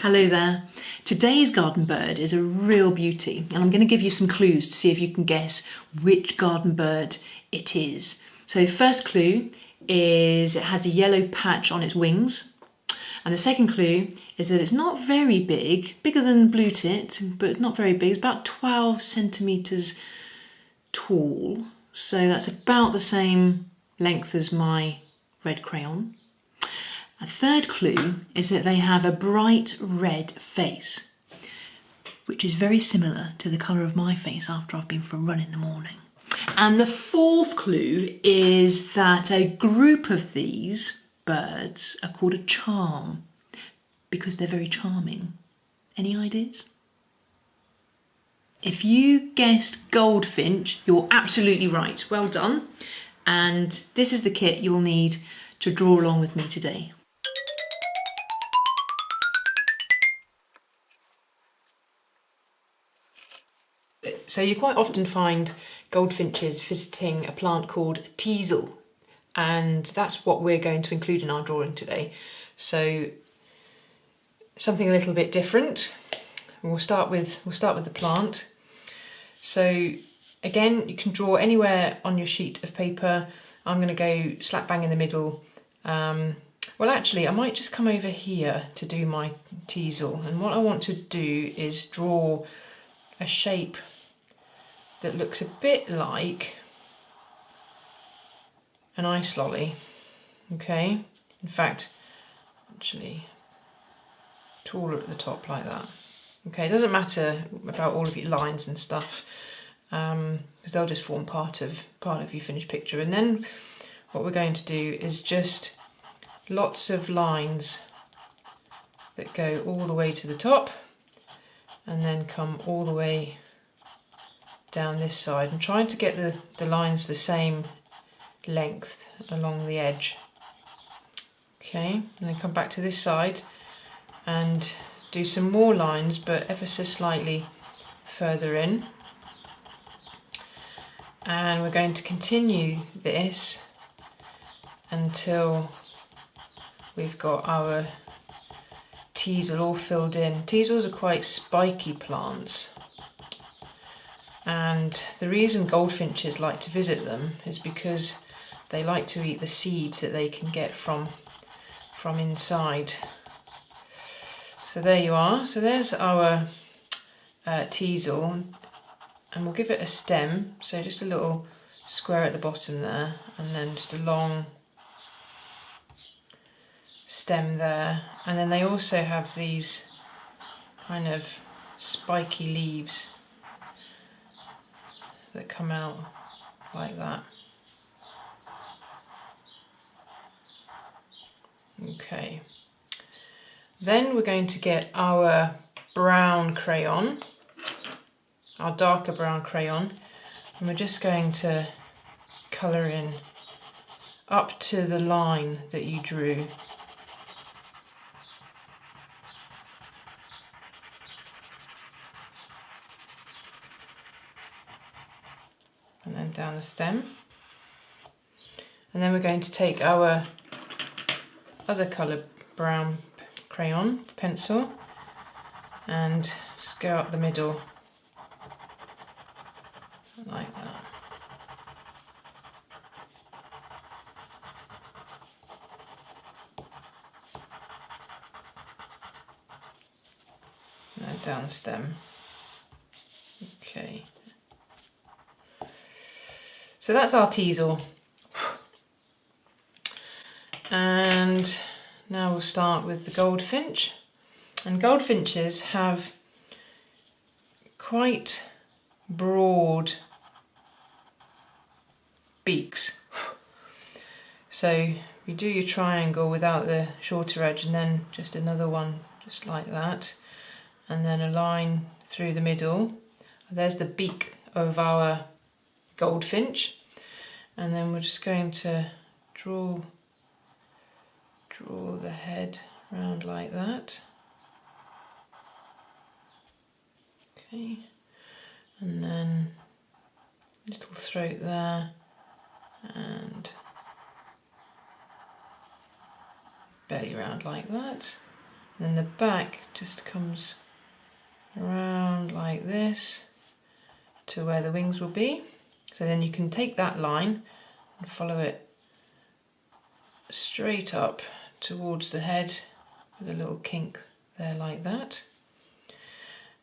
Hello there. Today's garden bird is a real beauty, and I'm going to give you some clues to see if you can guess which garden bird it is. So first clue is it has a yellow patch on its wings, and the second clue is that it's not very big, bigger than blue tit, but not very big. It's about 12 centimetres tall, so that's about the same length as my red crayon. A third clue is that they have a bright red face, which is very similar to the colour of my face after I've been for a run in the morning. And the fourth clue is that a group of these birds are called a charm because they're very charming. Any ideas? If you guessed goldfinch, you're absolutely right. Well done. And this is the kit you'll need to draw along with me today. So you quite often find goldfinches visiting a plant called teasel, and that's what we're going to include in our drawing today. So something a little bit different. We'll start with the plant. So again, you can draw anywhere on your sheet of paper. I'm going to go slap bang in the middle. Well, actually, I might just come over here to do my teasel, and what I want to do is draw a shape that looks a bit like an ice lolly. Okay, in fact, actually taller at the top like that. Okay, it doesn't matter about all of your lines and stuff, because they'll just form part of your finished picture. And then what we're going to do is just lots of lines that go all the way to the top and then come all the way down this side. I'm trying to get the lines the same length along the edge. Okay, and then come back to this side and do some more lines, but ever so slightly further in. And we're going to continue this until we've got our teasel all filled in. Teasels are quite spiky plants, and the reason goldfinches like to visit them is because they like to eat the seeds that they can get from inside. So there you are. So there's our teasel, and we'll give it a stem. So just a little square at the bottom there, and then just a long stem there. And then they also have these kind of spiky leaves that come out like that. Okay. Then we're going to get our brown crayon, our darker brown crayon, and we're just going to colour in up to the line that you drew. And then down the stem. And then we're going to take our other colour brown crayon pencil and just go up the middle like that. And then down the stem. Okay. So that's our teasel. And now we'll start with the goldfinch. And goldfinches have quite broad beaks. So you do your triangle without the shorter edge, and then just another one just like that, and then a line through the middle. There's the beak of our goldfinch, and then we're just going to draw the head round like that. Okay, and then little throat there, and belly round like that. Then the back just comes around like this to where the wings will be. So then you can take that line and follow it straight up towards the head with a little kink there like that.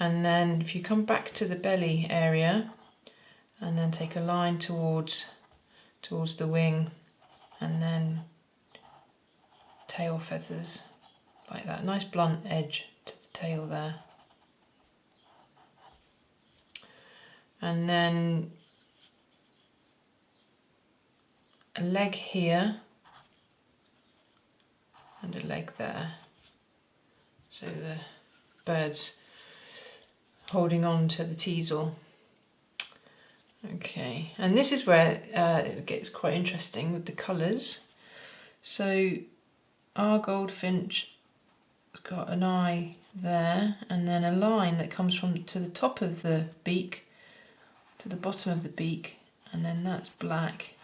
And then if you come back to the belly area and then take a line towards the wing, and then tail feathers like that. Nice blunt edge to the tail there. And then a leg here and a leg there. So the bird's holding on to the teasel. Okay, and this is where it gets quite interesting with the colours. So our goldfinch has got an eye there, and then a line that comes from to the top of the beak to the bottom of the beak, and then that's black.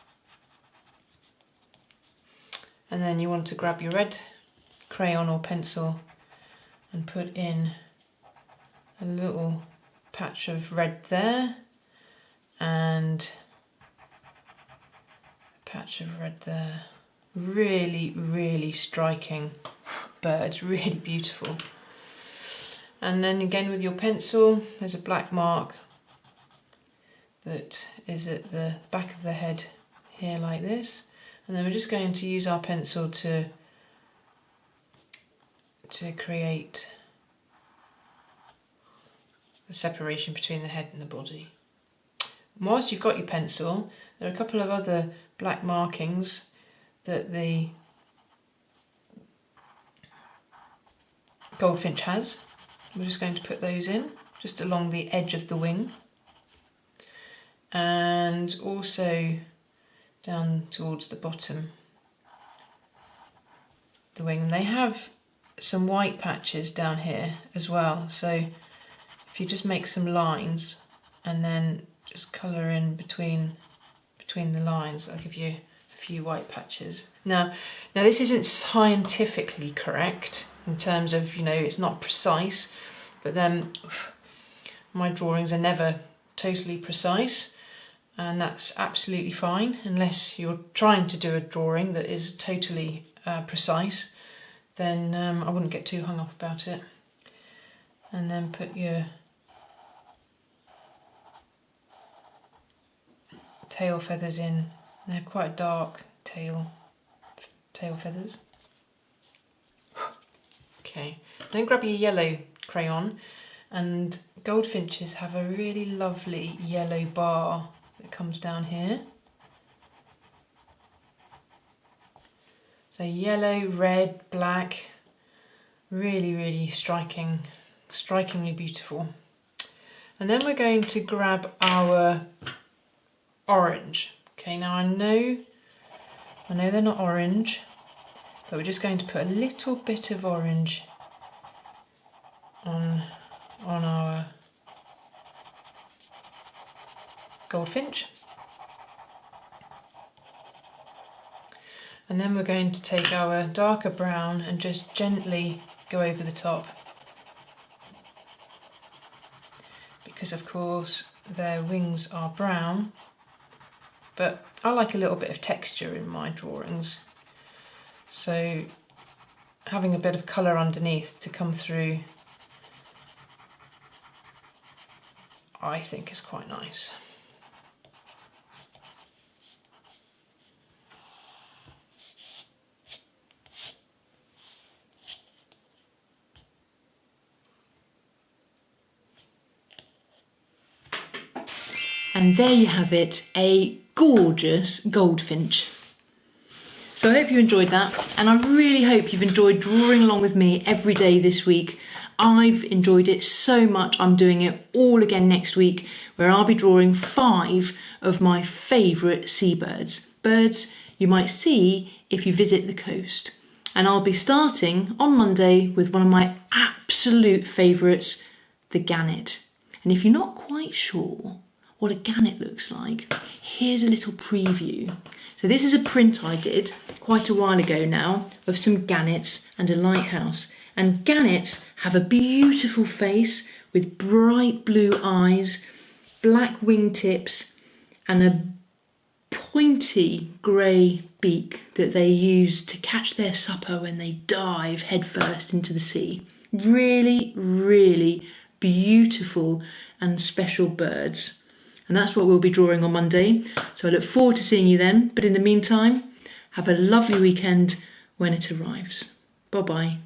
And then you want to grab your red crayon or pencil and put in a little patch of red there and a patch of red there. Really, really striking birds, really beautiful. And then again with your pencil, there's a black mark that is at the back of the head here like this. And then we're just going to use our pencil to create the separation between the head and the body. Whilst you've got your pencil, there are a couple of other black markings that the goldfinch has. We're just going to put those in, just along the edge of the wing. And also down towards the bottom of the wing. They have some white patches down here as well, so if you just make some lines and then just colour in between the lines, I'll give you a few white patches. Now this isn't scientifically correct in terms of, it's not precise, but then my drawings are never totally precise, and that's absolutely fine unless you're trying to do a drawing that is totally precise. Then I wouldn't get too hung up about it. And then put your tail feathers in. They're quite dark tail feathers. Okay, then grab your yellow crayon, and goldfinches have a really lovely yellow bar that comes down here. So yellow, red, black, really, really strikingly beautiful. And then we're going to grab our orange. Okay, now I know they're not orange, but we're just going to put a little bit of orange on our goldfinch. And then we're going to take our darker brown and just gently go over the top, because of course their wings are brown, but I like a little bit of texture in my drawings, so having a bit of colour underneath to come through I think is quite nice. And there you have it, a gorgeous goldfinch. So I hope you enjoyed that, and I really hope you've enjoyed drawing along with me every day this week. I've enjoyed it so much, I'm doing it all again next week, where I'll be drawing 5 of my favourite seabirds. Birds you might see if you visit the coast. And I'll be starting on Monday with one of my absolute favourites, the gannet. And if you're not quite sure what a gannet looks like, here's a little preview. So this is a print I did quite a while ago now of some gannets and a lighthouse, And gannets have a beautiful face with bright blue eyes, black wingtips, and a pointy grey beak that they use to catch their supper when they dive headfirst into the sea. Really, really beautiful and special birds. And that's what we'll be drawing on Monday. So I look forward to seeing you then. But in the meantime, have a lovely weekend when it arrives. Bye-bye.